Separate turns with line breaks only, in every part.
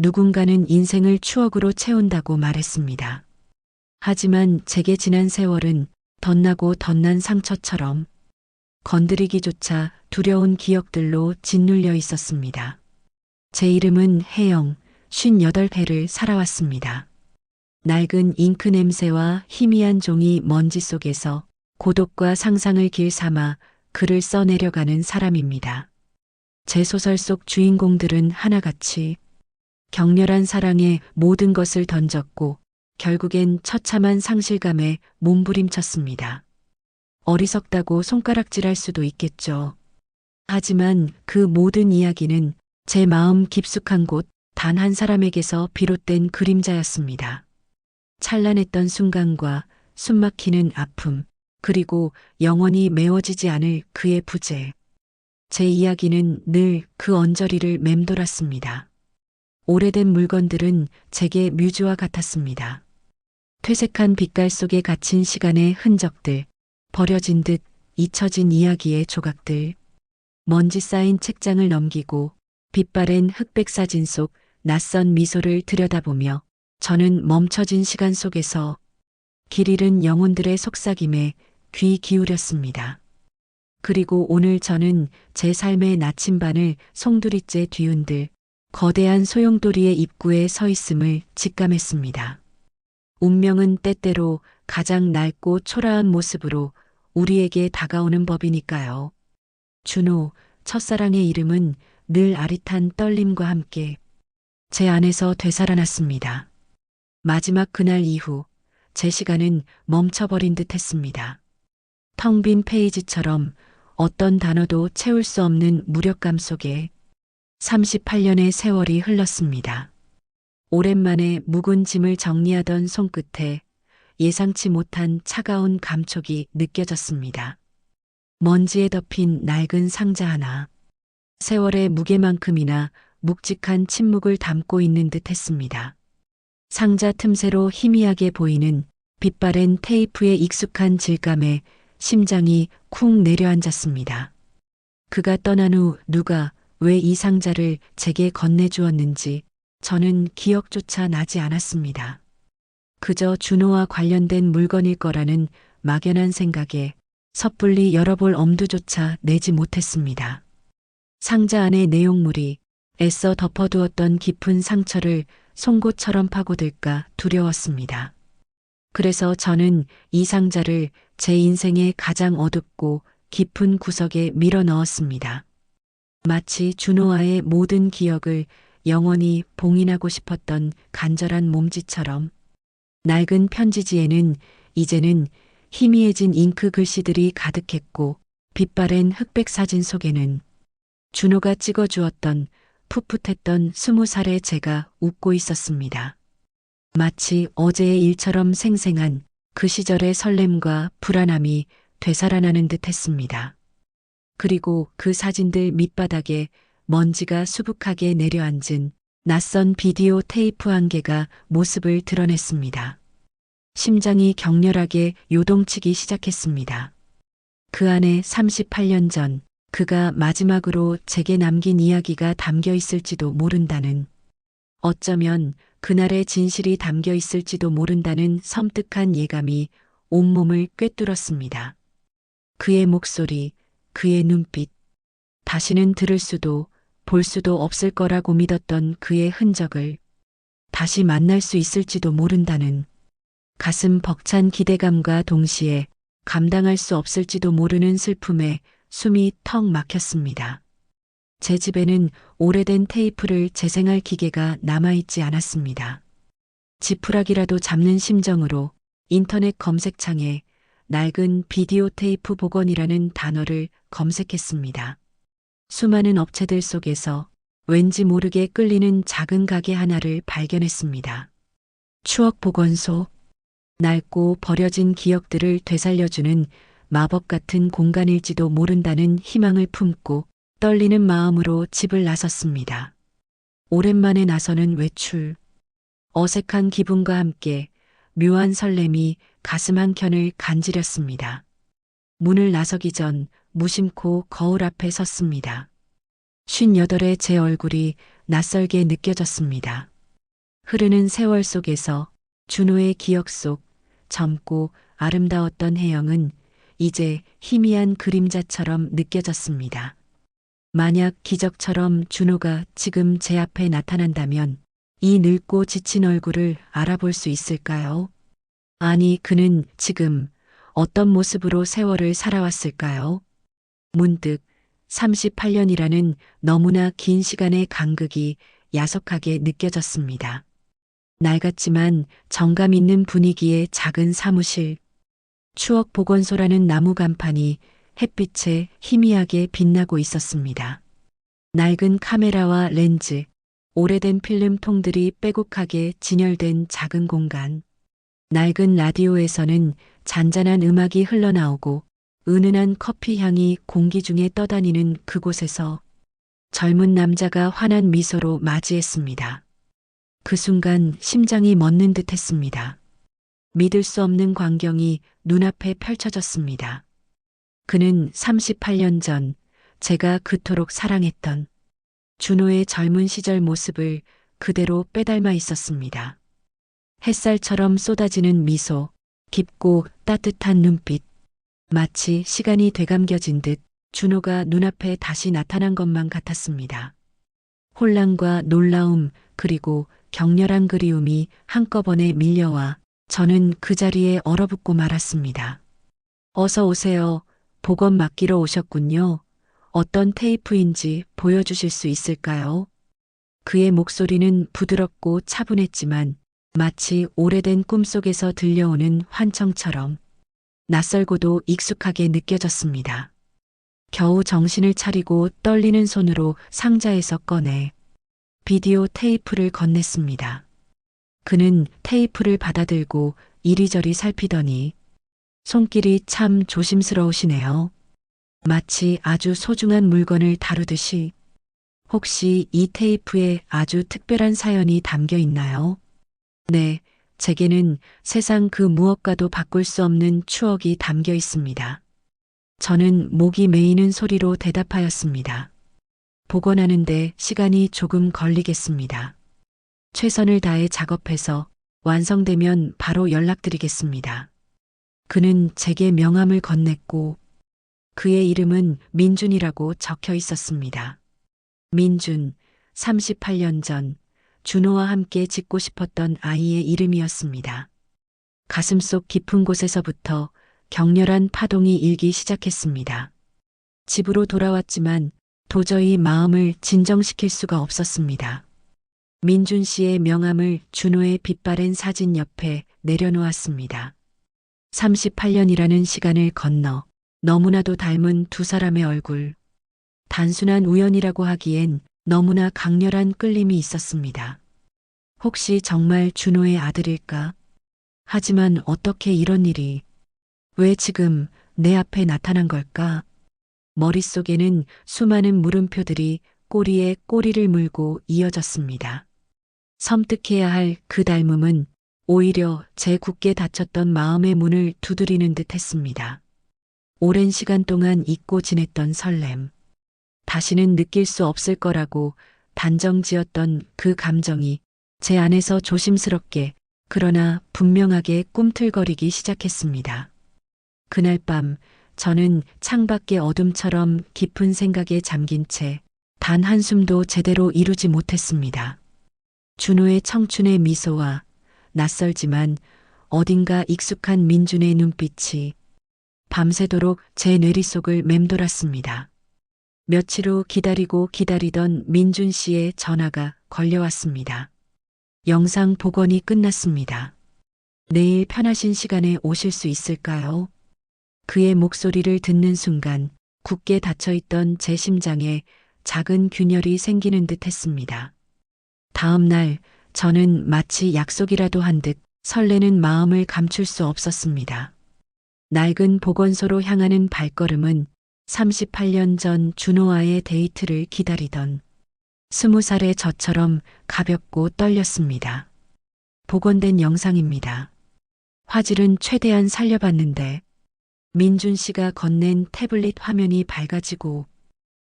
누군가는 인생을 추억으로 채운다고 말했습니다. 하지만 제게 지난 세월은 덧나고 덧난 상처처럼 건드리기조차 두려운 기억들로 짓눌려 있었습니다. 제 이름은 혜영, 58회를 살아왔습니다. 낡은 잉크 냄새와 희미한 종이 먼지 속에서 고독과 상상을 길 삼아 글을 써내려가는 사람입니다. 제 소설 속 주인공들은 하나같이 격렬한 사랑에 모든 것을 던졌고 결국엔 처참한 상실감에 몸부림쳤습니다. 어리석다고 손가락질할 수도 있겠죠. 하지만 그 모든 이야기는 제 마음 깊숙한 곳 단 한 사람에게서 비롯된 그림자였습니다. 찬란했던 순간과 숨막히는 아픔, 그리고 영원히 메워지지 않을 그의 부재. 제 이야기는 늘 그 언저리를 맴돌았습니다. 오래된 물건들은 제게 뮤즈와 같았습니다. 퇴색한 빛깔 속에 갇힌 시간의 흔적들, 버려진 듯 잊혀진 이야기의 조각들, 먼지 쌓인 책장을 넘기고 빛바랜 흑백 사진 속 낯선 미소를 들여다보며 저는 멈춰진 시간 속에서 길 잃은 영혼들의 속삭임에 귀 기울였습니다. 그리고 오늘 저는 제 삶의 나침반을 송두리째 뒤흔들 거대한 소용돌이의 입구에 서 있음을 직감했습니다. 운명은 때때로 가장 낡고 초라한 모습으로 우리에게 다가오는 법이니까요. 준호, 첫사랑의 이름은 늘 아릿한 떨림과 함께 제 안에서 되살아났습니다. 마지막 그날 이후 제 시간은 멈춰버린 듯 했습니다. 텅 빈 페이지처럼 어떤 단어도 채울 수 없는 무력감 속에 38년의 세월이 흘렀습니다. 오랜만에 묵은 짐을 정리하던 손끝에 예상치 못한 차가운 감촉이 느껴졌습니다. 먼지에 덮인 낡은 상자 하나, 세월의 무게만큼이나 묵직한 침묵을 담고 있는 듯 했습니다. 상자 틈새로 희미하게 보이는 빛바랜 테이프의 익숙한 질감에 심장이 쿵 내려앉았습니다. 그가 떠난 후 누가 왜 이 상자를 제게 건네주었는지 저는 기억조차 나지 않았습니다. 그저 준호와 관련된 물건일 거라는 막연한 생각에 섣불리 열어볼 엄두조차 내지 못했습니다. 상자 안의 내용물이 애써 덮어두었던 깊은 상처를 송곳처럼 파고들까 두려웠습니다. 그래서 저는 이 상자를 제 인생의 가장 어둡고 깊은 구석에 밀어 넣었습니다. 마치 준호와의 모든 기억을 영원히 봉인하고 싶었던 간절한 몸짓처럼 낡은 편지지에는 이제는 희미해진 잉크 글씨들이 가득했고 빛바랜 흑백 사진 속에는 준호가 찍어주었던 풋풋했던 20살의 제가 웃고 있었습니다. 마치 어제의 일처럼 생생한 그 시절의 설렘과 불안함이 되살아나는 듯 했습니다. 그리고 그 사진들 밑바닥에 먼지가 수북하게 내려앉은 낯선 비디오 테이프 한 개가 모습을 드러냈습니다. 심장이 격렬하게 요동치기 시작했습니다. 그 안에 38년 전 그가 마지막으로 제게 남긴 이야기가 담겨 있을지도 모른다는, 어쩌면 그날의 진실이 담겨 있을지도 모른다는 섬뜩한 예감이 온몸을 꿰뚫었습니다. 그의 목소리, 그의 눈빛, 다시는 들을 수도 볼 수도 없을 거라고 믿었던 그의 흔적을 다시 만날 수 있을지도 모른다는 가슴 벅찬 기대감과 동시에 감당할 수 없을지도 모르는 슬픔에 숨이 턱 막혔습니다. 제 집에는 오래된 테이프를 재생할 기계가 남아있지 않았습니다. 지푸라기라도 잡는 심정으로 인터넷 검색창에 낡은 비디오 테이프 복원이라는 단어를 검색했습니다. 수많은 업체들 속에서 왠지 모르게 끌리는 작은 가게 하나를 발견했습니다. 추억 복원소, 낡고 버려진 기억들을 되살려주는 마법 같은 공간일지도 모른다는 희망을 품고 떨리는 마음으로 집을 나섰습니다. 오랜만에 나서는 외출, 어색한 기분과 함께 묘한 설렘이 가슴 한켠을 간지렸습니다. 문을 나서기 전 무심코 거울 앞에 섰습니다. 58의 제 얼굴이 낯설게 느껴졌습니다. 흐르는 세월 속에서 준호의 기억 속 젊고 아름다웠던 혜영은 이제 희미한 그림자처럼 느껴졌습니다. 만약 기적처럼 준호가 지금 제 앞에 나타난다면 이 늙고 지친 얼굴을 알아볼 수 있을까요? 아니, 그는 지금 어떤 모습으로 세월을 살아왔을까요? 문득 38년이라는 너무나 긴 시간의 간극이 야속하게 느껴졌습니다. 낡았지만 정감 있는 분위기의 작은 사무실, 추억 보건소라는 나무 간판이 햇빛에 희미하게 빛나고 있었습니다. 낡은 카메라와 렌즈, 오래된 필름 통들이 빼곡하게 진열된 작은 공간, 낡은 라디오에서는 잔잔한 음악이 흘러나오고 은은한 커피 향이 공기 중에 떠다니는 그곳에서 젊은 남자가 환한 미소로 맞이했습니다. 그 순간 심장이 멎는 듯 했습니다. 믿을 수 없는 광경이 눈앞에 펼쳐졌습니다. 그는 38년 전 제가 그토록 사랑했던 준호의 젊은 시절 모습을 그대로 빼닮아 있었습니다. 햇살처럼 쏟아지는 미소, 깊고 따뜻한 눈빛, 마치 시간이 되감겨진 듯 준호가 눈앞에 다시 나타난 것만 같았습니다. 혼란과 놀라움 그리고 격렬한 그리움이 한꺼번에 밀려와 저는 그 자리에 얼어붙고 말았습니다. 어서 오세요. 복원 맡기러 오셨군요. 어떤 테이프인지 보여주실 수 있을까요? 그의 목소리는 부드럽고 차분했지만 마치 오래된 꿈속에서 들려오는 환청처럼 낯설고도 익숙하게 느껴졌습니다. 겨우 정신을 차리고 떨리는 손으로 상자에서 꺼내 비디오 테이프를 건넸습니다. 그는 테이프를 받아들고 이리저리 살피더니 손길이 참 조심스러우시네요. 마치 아주 소중한 물건을 다루듯이 혹시 이 테이프에 아주 특별한 사연이 담겨 있나요? 네, 제게는 세상 그 무엇과도 바꿀 수 없는 추억이 담겨 있습니다. 저는 목이 메이는 소리로 대답하였습니다. 복원하는데 시간이 조금 걸리겠습니다. 최선을 다해 작업해서 완성되면 바로 연락드리겠습니다. 그는 제게 명함을 건넸고 그의 이름은 민준이라고 적혀 있었습니다. 민준, 38년 전 준호와 함께 짓고 싶었던 아이의 이름이었습니다. 가슴속 깊은 곳에서부터 격렬한 파동이 일기 시작했습니다. 집으로 돌아왔지만 도저히 마음을 진정시킬 수가 없었습니다. 민준 씨의 명함을 준호의 빛바랜 사진 옆에 내려놓았습니다. 38년이라는 시간을 건너 너무나도 닮은 두 사람의 얼굴. 단순한 우연이라고 하기엔 너무나 강렬한 끌림이 있었습니다. 혹시 정말 준호의 아들일까? 하지만 어떻게 이런 일이, 왜 지금 내 앞에 나타난 걸까? 머릿속에는 수많은 물음표들이 꼬리에 꼬리를 물고 이어졌습니다. 섬뜩해야 할 그 닮음은 오히려 제 굳게 닫혔던 마음의 문을 두드리는 듯 했습니다. 오랜 시간 동안 잊고 지냈던 설렘, 다시는 느낄 수 없을 거라고 단정지었던 그 감정이 제 안에서 조심스럽게 그러나 분명하게 꿈틀거리기 시작했습니다. 그날 밤 저는 창밖의 어둠처럼 깊은 생각에 잠긴 채 단 한숨도 제대로 이루지 못했습니다. 준호의 청춘의 미소와 낯설지만 어딘가 익숙한 민준의 눈빛이 밤새도록 제 뇌리속을 맴돌았습니다. 며칠 후 기다리고 기다리던 민준 씨의 전화가 걸려왔습니다. 영상 복원이 끝났습니다. 내일 편하신 시간에 오실 수 있을까요? 그의 목소리를 듣는 순간 굳게 닫혀있던 제 심장에 작은 균열이 생기는 듯 했습니다. 다음 날 저는 마치 약속이라도 한 듯 설레는 마음을 감출 수 없었습니다. 낡은 보건소로 향하는 발걸음은 38년 전 준호와의 데이트를 기다리던 20살의 저처럼 가볍고 떨렸습니다. 복원된 영상입니다. 화질은 최대한 살려봤는데 민준 씨가 건넨 태블릿 화면이 밝아지고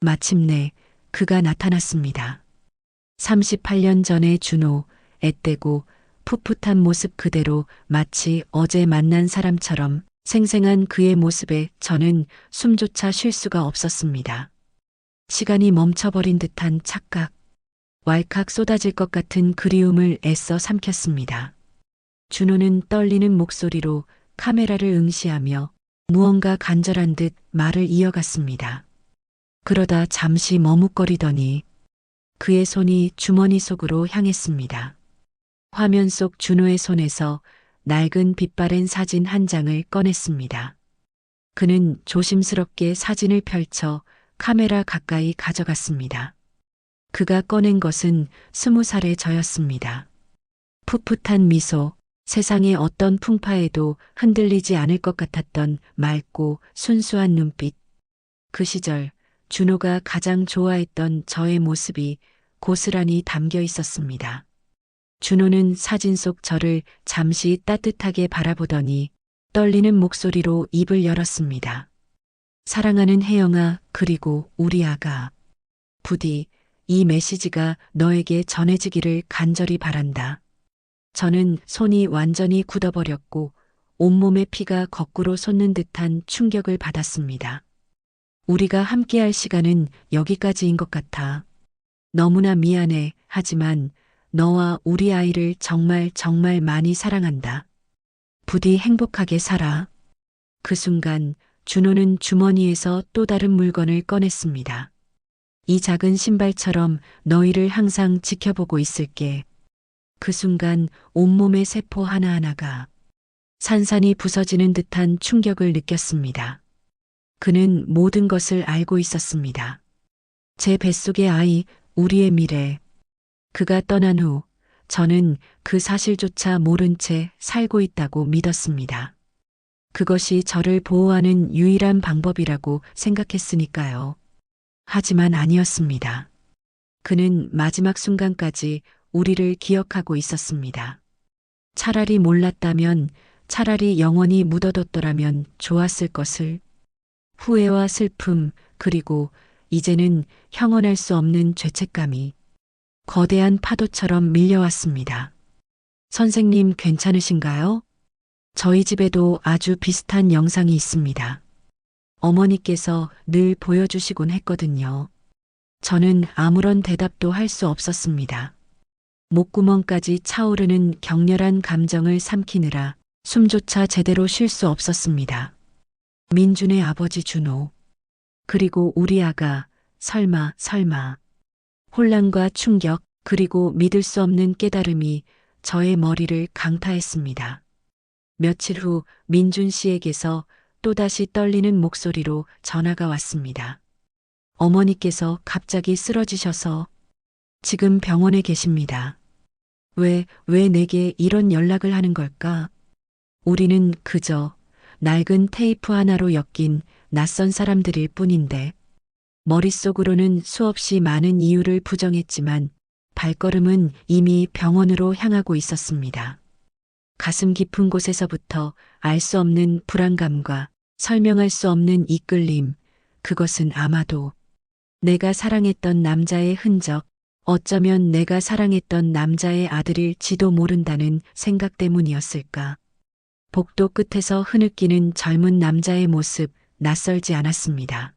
마침내 그가 나타났습니다. 38년 전의 준호, 앳되고 풋풋한 모습 그대로 마치 어제 만난 사람처럼 생생한 그의 모습에 저는 숨조차 쉴 수가 없었습니다. 시간이 멈춰버린 듯한 착각, 왈칵 쏟아질 것 같은 그리움을 애써 삼켰습니다. 준호는 떨리는 목소리로 카메라를 응시하며 무언가 간절한 듯 말을 이어갔습니다. 그러다 잠시 머뭇거리더니 그의 손이 주머니 속으로 향했습니다. 화면 속 준호의 손에서 낡은 빛바랜 사진 한 장을 꺼냈습니다. 그는 조심스럽게 사진을 펼쳐 카메라 가까이 가져갔습니다. 그가 꺼낸 것은 20살의 저였습니다. 풋풋한 미소, 세상의 어떤 풍파에도 흔들리지 않을 것 같았던 맑고 순수한 눈빛. 그 시절 준호가 가장 좋아했던 저의 모습이 고스란히 담겨 있었습니다. 준호는 사진 속 저를 잠시 따뜻하게 바라보더니 떨리는 목소리로 입을 열었습니다. 사랑하는 혜영아, 그리고 우리 아가. 부디 이 메시지가 너에게 전해지기를 간절히 바란다. 저는 손이 완전히 굳어버렸고 온몸의 피가 거꾸로 솟는 듯한 충격을 받았습니다. 우리가 함께할 시간은 여기까지인 것 같아. 너무나 미안해. 하지만 너와 우리 아이를 정말 정말 많이 사랑한다. 부디 행복하게 살아. 그 순간 준호는 주머니에서 또 다른 물건을 꺼냈습니다. 이 작은 신발처럼 너희를 항상 지켜보고 있을게. 그 순간 온몸의 세포 하나하나가 산산이 부서지는 듯한 충격을 느꼈습니다. 그는 모든 것을 알고 있었습니다. 제 뱃속의 아이, 우리의 미래. 그가 떠난 후 저는 그 사실조차 모른 채 살고 있다고 믿었습니다. 그것이 저를 보호하는 유일한 방법이라고 생각했으니까요. 하지만 아니었습니다. 그는 마지막 순간까지 우리를 기억하고 있었습니다. 차라리 몰랐다면, 차라리 영원히 묻어뒀더라면 좋았을 것을. 후회와 슬픔, 그리고 이제는 형언할 수 없는 죄책감이 거대한 파도처럼 밀려왔습니다. 선생님 괜찮으신가요? 저희 집에도 아주 비슷한 영상이 있습니다. 어머니께서 늘 보여주시곤 했거든요. 저는 아무런 대답도 할 수 없었습니다. 목구멍까지 차오르는 격렬한 감정을 삼키느라 숨조차 제대로 쉴 수 없었습니다. 민준의 아버지 준호. 그리고 우리 아가, 설마. 혼란과 충격, 그리고 믿을 수 없는 깨달음이 저의 머리를 강타했습니다. 며칠 후 민준 씨에게서 또다시 떨리는 목소리로 전화가 왔습니다. 어머니께서 갑자기 쓰러지셔서 지금 병원에 계십니다. 왜 내게 이런 연락을 하는 걸까? 우리는 그저 낡은 테이프 하나로 엮인 낯선 사람들일 뿐인데 머릿속으로는 수없이 많은 이유를 부정했지만 발걸음은 이미 병원으로 향하고 있었습니다. 가슴 깊은 곳에서부터 알 수 없는 불안감과 설명할 수 없는 이끌림, 그것은 아마도 내가 사랑했던 남자의 흔적, 어쩌면 내가 사랑했던 남자의 아들일지도 모른다는 생각 때문이었을까. 복도 끝에서 흐느끼는 젊은 남자의 모습, 낯설지 않았습니다.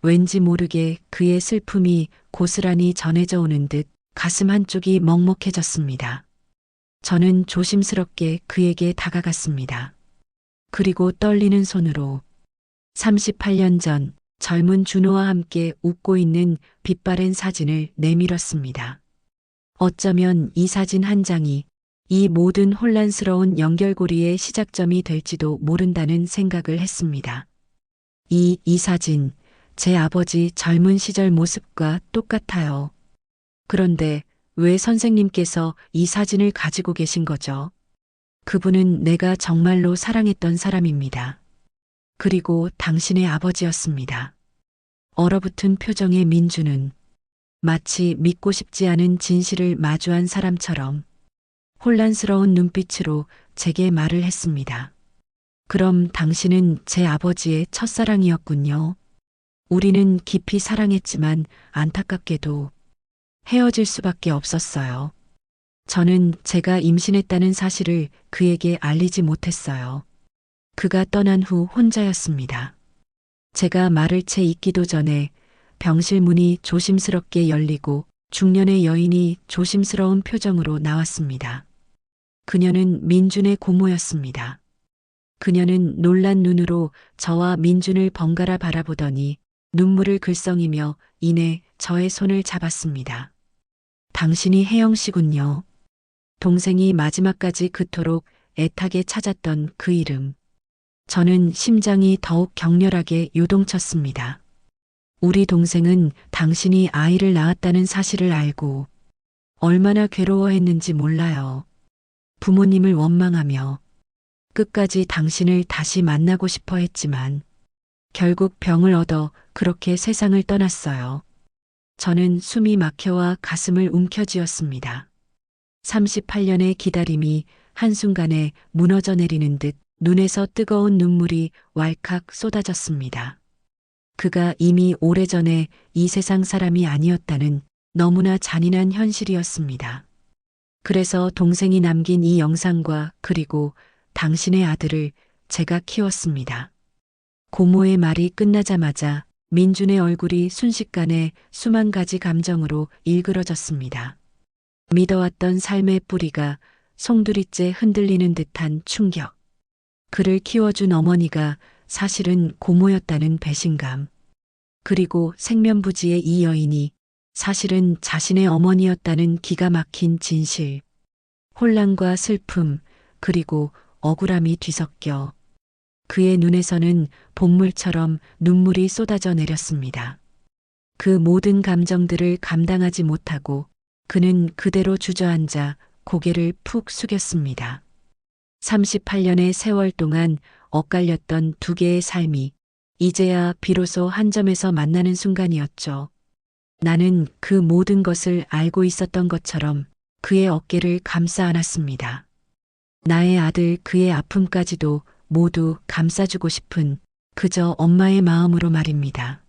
왠지 모르게 그의 슬픔이 고스란히 전해져 오는 듯 가슴 한쪽이 먹먹해졌습니다. 저는 조심스럽게 그에게 다가갔습니다. 그리고 떨리는 손으로 38년 전 젊은 준호와 함께 웃고 있는 빛바랜 사진을 내밀었습니다. 어쩌면 이 사진 한 장이 이 모든 혼란스러운 연결고리의 시작점이 될지도 모른다는 생각을 했습니다. 이 사진, 제 아버지 젊은 시절 모습과 똑같아요. 그런데 왜 선생님께서 이 사진을 가지고 계신 거죠? 그분은 내가 정말로 사랑했던 사람입니다. 그리고 당신의 아버지였습니다. 얼어붙은 표정의 민주는 마치 믿고 싶지 않은 진실을 마주한 사람처럼 혼란스러운 눈빛으로 제게 말을 했습니다. 그럼 당신은 제 아버지의 첫사랑이었군요. 우리는 깊이 사랑했지만 안타깝게도 헤어질 수밖에 없었어요. 저는 제가 임신했다는 사실을 그에게 알리지 못했어요. 그가 떠난 후 혼자였습니다. 제가 말을 채 잊기도 전에 병실 문이 조심스럽게 열리고 중년의 여인이 조심스러운 표정으로 나왔습니다. 그녀는 민준의 고모였습니다. 그녀는 놀란 눈으로 저와 민준을 번갈아 바라보더니 눈물을 글썽이며 이내 저의 손을 잡았습니다. 당신이 혜영 씨군요. 동생이 마지막까지 그토록 애타게 찾았던 그 이름. 저는 심장이 더욱 격렬하게 요동쳤습니다. 우리 동생은 당신이 아이를 낳았다는 사실을 알고 얼마나 괴로워했는지 몰라요. 부모님을 원망하며 끝까지 당신을 다시 만나고 싶어 했지만 결국 병을 얻어 그렇게 세상을 떠났어요. 저는 숨이 막혀와 가슴을 움켜쥐었습니다. 38년의 기다림이 한순간에 무너져 내리는 듯 눈에서 뜨거운 눈물이 왈칵 쏟아졌습니다. 그가 이미 오래전에 이 세상 사람이 아니었다는 너무나 잔인한 현실이었습니다. 그래서 동생이 남긴 이 영상과 그리고 당신의 아들을 제가 키웠습니다. 고모의 말이 끝나자마자 민준의 얼굴이 순식간에 수만 가지 감정으로 일그러졌습니다. 믿어왔던 삶의 뿌리가 송두리째 흔들리는 듯한 충격. 그를 키워준 어머니가 사실은 고모였다는 배신감. 그리고 생면부지의 이 여인이 사실은 자신의 어머니였다는 기가 막힌 진실. 혼란과 슬픔, 그리고 억울함이 뒤섞여 그의 눈에서는 본물처럼 눈물이 쏟아져 내렸습니다. 그 모든 감정들을 감당하지 못하고 그는 그대로 주저앉아 고개를 푹 숙였습니다. 38년의 세월 동안 엇갈렸던 두 개의 삶이 이제야 비로소 한 점에서 만나는 순간이었죠. 나는 그 모든 것을 알고 있었던 것처럼 그의 어깨를 감싸 안았습니다. 나의 아들 그의 아픔까지도 모두 감싸주고 싶은 그저 엄마의 마음으로 말입니다.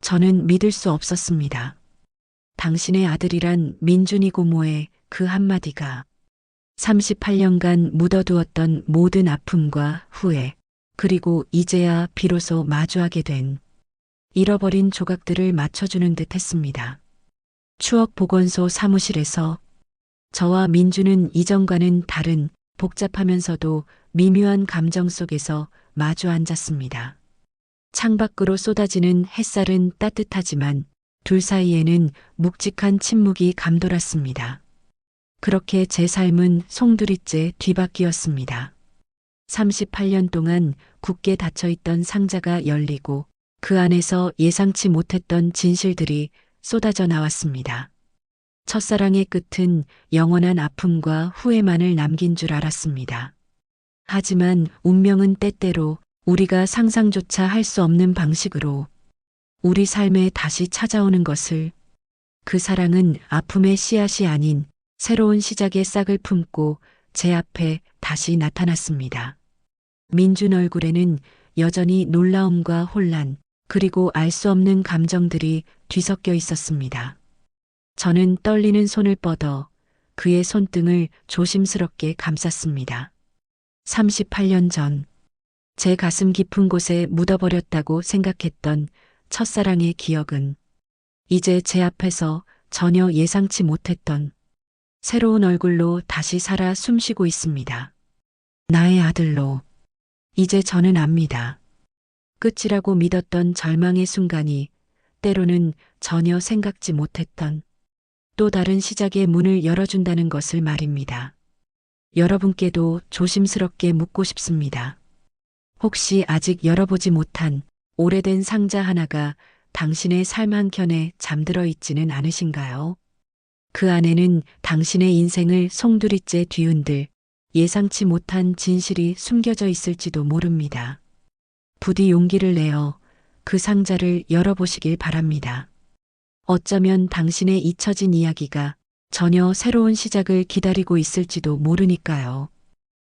저는 믿을 수 없었습니다. 당신의 아들이란 민준이 고모의 그 한마디가 38년간 묻어두었던 모든 아픔과 후회, 그리고 이제야 비로소 마주하게 된 잃어버린 조각들을 맞춰주는 듯 했습니다. 추억보건소 사무실에서 저와 민준은 이전과는 다른 복잡하면서도 미묘한 감정 속에서 마주 앉았습니다. 창밖으로 쏟아지는 햇살은 따뜻하지만 둘 사이에는 묵직한 침묵이 감돌았습니다. 그렇게 제 삶은 송두리째 뒤바뀌었습니다. 38년 동안 굳게 닫혀있던 상자가 열리고 그 안에서 예상치 못했던 진실들이 쏟아져 나왔습니다. 첫사랑의 끝은 영원한 아픔과 후회만을 남긴 줄 알았습니다. 하지만 운명은 때때로 우리가 상상조차 할 수 없는 방식으로 우리 삶에 다시 찾아오는 것을, 그 사랑은 아픔의 씨앗이 아닌 새로운 시작의 싹을 품고 제 앞에 다시 나타났습니다. 민준 얼굴에는 여전히 놀라움과 혼란, 그리고 알 수 없는 감정들이 뒤섞여 있었습니다. 저는 떨리는 손을 뻗어 그의 손등을 조심스럽게 감쌌습니다. 38년 전, 제 가슴 깊은 곳에 묻어버렸다고 생각했던 첫사랑의 기억은 이제 제 앞에서 전혀 예상치 못했던 새로운 얼굴로 다시 살아 숨쉬고 있습니다. 나의 아들로. 이제 저는 압니다. 끝이라고 믿었던 절망의 순간이 때로는 전혀 생각지 못했던 또 다른 시작의 문을 열어준다는 것을 말입니다. 여러분께도 조심스럽게 묻고 싶습니다. 혹시 아직 열어보지 못한 오래된 상자 하나가 당신의 삶 한켠에 잠들어 있지는 않으신가요? 그 안에는 당신의 인생을 송두리째 뒤흔들 예상치 못한 진실이 숨겨져 있을지도 모릅니다. 부디 용기를 내어 그 상자를 열어보시길 바랍니다. 어쩌면 당신의 잊혀진 이야기가 전혀 새로운 시작을 기다리고 있을지도 모르니까요.